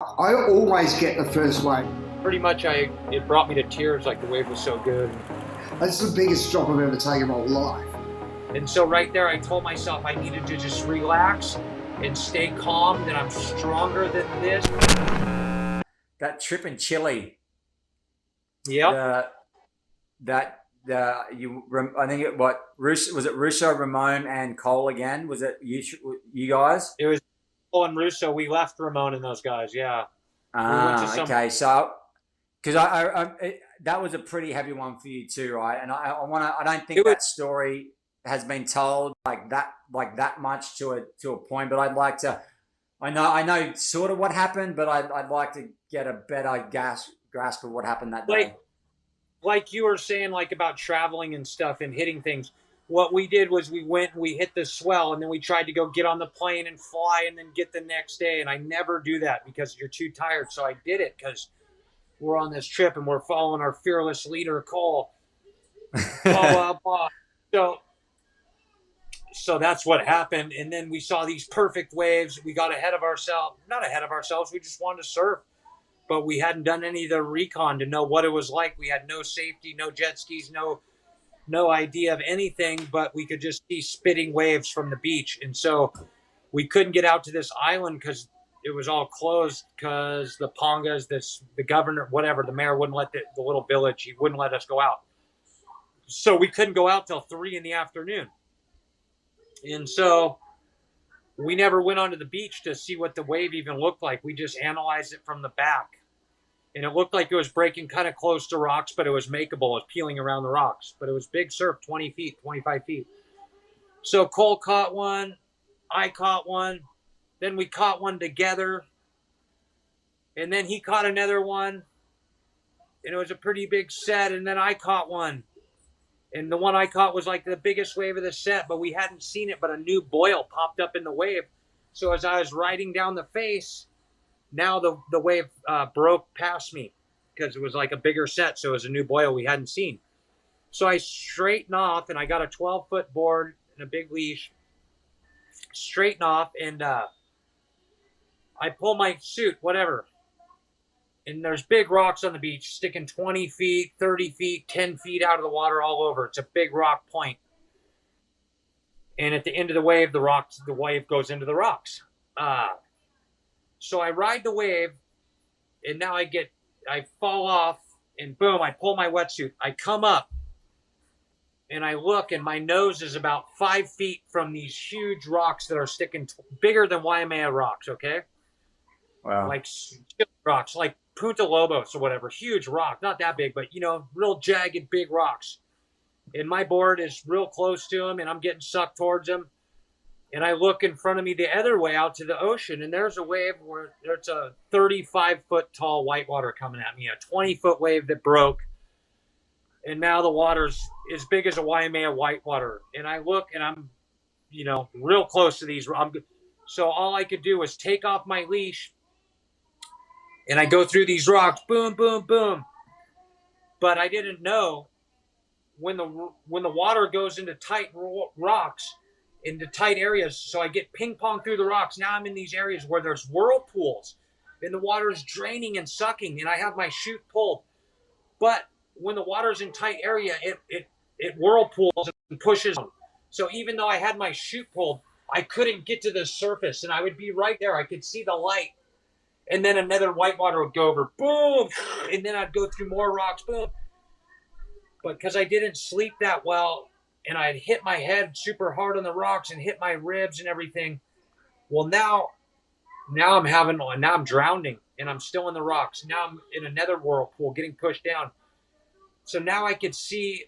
I always get the first wave. Pretty much, it brought me to tears. Like the wave was so good. That's the biggest drop I've ever taken in my life. And so right there, I told myself I needed to just relax and stay calm. That I'm stronger than this. That trip in Chile, Yep. the that I think it what Russo, was it Russo, Ramon, and Cole again? Was it you guys? It was Paul and Russo. We left Ramon and those guys. Yeah. We went to some. Okay. So because that was a pretty heavy one for you too, right? And I want to. I don't think It was. that story has been told like that much to a point. But I'd like to. I know sort of what happened, but I'd like to get a better grasp of what happened that day. Like you were saying, like about traveling and stuff and hitting things. What we did was we went and we hit the swell, and then we tried to go get on the plane and fly and then get the next day. And I never do that because you're too tired. So I did it because we're on this trip and we're following our fearless leader, Cole. Blah, blah, blah. So that's what happened. And then we saw these perfect waves. We got ahead of ourselves. Not ahead of ourselves. We just wanted to surf. But we hadn't done any of the recon to know what it was like. We had no safety, no jet skis, no idea of anything, but we could just see spitting waves from the beach. And so we couldn't get out to this island because it was all closed because the Pongas, the governor, whatever, the mayor wouldn't let the little village, he wouldn't let us go out. So we couldn't go out till 3 p.m. And so we never went onto the beach to see what the wave even looked like. We just analyzed it from the back. And it looked like it was breaking kind of close to rocks, but it was makeable. It was peeling around the rocks. But it was big surf, 20 feet, 25 feet. So Cole caught one. I caught one. Then we caught one together. And then he caught another one. And it was a pretty big set. And then I caught one. And the one I caught was like the biggest wave of the set, but we hadn't seen it, but a new boil popped up in the wave. So as I was riding down the face, now the wave broke past me because it was like a bigger set. So it was a new boil we hadn't seen. So I straighten off, and I got a 12-foot board and a big leash. Straighten off, and I pull my suit, whatever. And there's big rocks on the beach sticking 20 feet, 30 feet, 10 feet out of the water all over. It's a big rock point. And at the end of the wave, the wave goes into the rocks. So I ride the wave, and now I fall off, and boom, I pull my wetsuit. I come up, and I look, and my nose is about 5 feet from these huge rocks that are sticking bigger than Waimea rocks, okay? Wow. Like rocks, like Punta Lobos or whatever, huge rock, not that big, but real jagged, big rocks. And my board is real close to them, and I'm getting sucked towards them. And I look in front of me the other way out to the ocean, and there's a wave where there's a 35-foot tall whitewater coming at me, a 20-foot wave that broke. And now the water's as big as a Waimea whitewater. And I look, and I'm, real close to these. So all I could do was take off my leash, and I go through these rocks, boom, boom, boom. But I didn't know when the water goes into tight rocks, into tight areas. So I get ping pong through the rocks. Now I'm in these areas where there's whirlpools, and the water is draining and sucking, and I have my chute pulled. But when the water's in tight area, it whirlpools and pushes. So even though I had my chute pulled, I couldn't get to the surface, and I would be right there. I could see the light. And then another whitewater would go over, boom, and then I'd go through more rocks, boom. But because I didn't sleep that well, and I had hit my head super hard on the rocks and hit my ribs and everything, well, now I'm drowning, and I'm still in the rocks. Now I'm in another whirlpool getting pushed down. So now I could see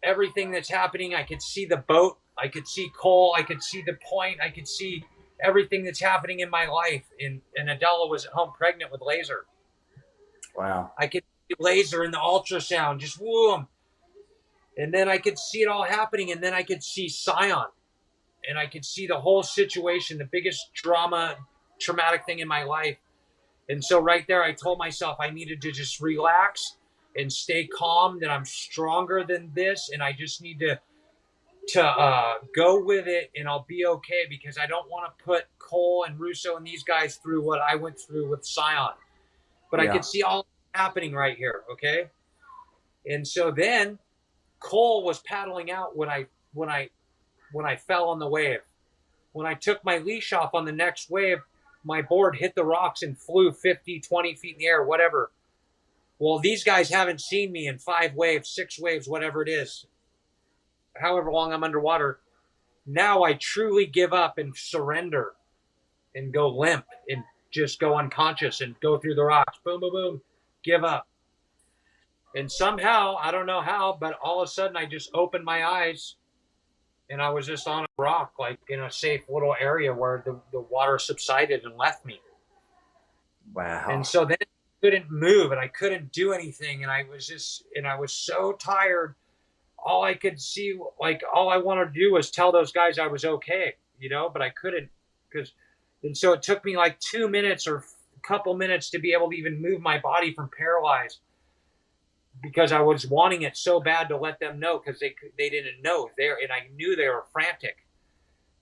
everything that's happening. I could see the boat. I could see Cole. I could see the point. I could see everything that's happening in my life. And Adela was at home pregnant with Laser. Wow. I could see Laser in the ultrasound, just whoom. And then I could see it all happening. And then I could see Scion. And I could see the whole situation, the biggest traumatic thing in my life. And so right there, I told myself I needed to just relax and stay calm, that I'm stronger than this. And I just need to to go with it, and I'll be okay, because I don't want to put Cole and Russo and these guys through what I went through with Scion. But I Yeah. could see all happening right here, okay? And so then Cole was paddling out when I fell on the wave. When I took my leash off on the next wave, my board hit the rocks and flew 50, 20 feet in the air, whatever. Well, these guys haven't seen me in 5 waves, 6 waves, whatever it is, however long I'm underwater. Now I truly give up and surrender and go limp and just go unconscious and go through the rocks. Boom, boom, boom. Give up. And somehow, I don't know how, but all of a sudden I just opened my eyes and I was just on a rock, like in a safe little area where the water subsided and left me. Wow. And so then I couldn't move and I couldn't do anything. And I was so tired. All I could see, like, all I wanted to do was tell those guys I was okay, but I couldn't, and so it took me like 2 minutes or a couple minutes to be able to even move my body from paralyzed, because I was wanting it so bad to let them know, because they didn't know there, and I knew they were frantic.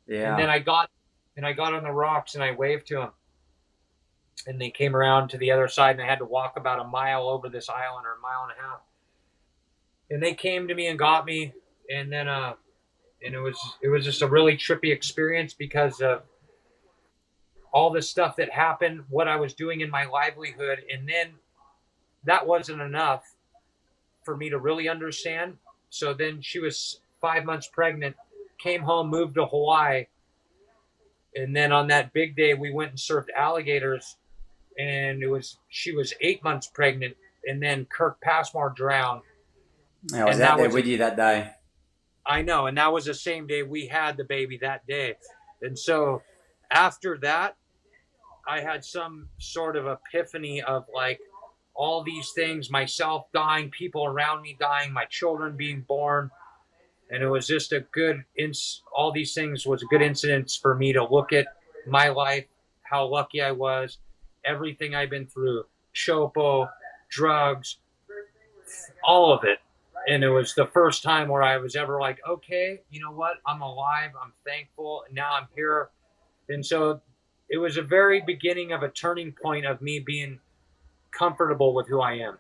Yeah. And then I got on the rocks and I waved to them, and they came around to the other side, and I had to walk about a mile over this island, or a mile and a half. And they came to me and got me, and then and it was just a really trippy experience, because of all this stuff that happened, what I was doing in my livelihood, and then that wasn't enough for me to really understand. So then she was 5 months pregnant, came home, moved to Hawaii, and then on that big day we went and surfed alligators, and she was 8 months pregnant, and then Kirk Passmore drowned. I was And out that there was- with you that day. I know, and that was the same day we had the baby, that day. And so after that, I had some sort of epiphany of, like, all these things, myself dying, people around me dying, my children being born. And it was just all these things was a good incidents for me to look at my life, how lucky I was, everything I've been through, Chopo, drugs, all of it. And it was the first time where I was ever like, okay, you know what? I'm alive. I'm thankful. And now I'm here. And so it was a very beginning of a turning point of me being comfortable with who I am.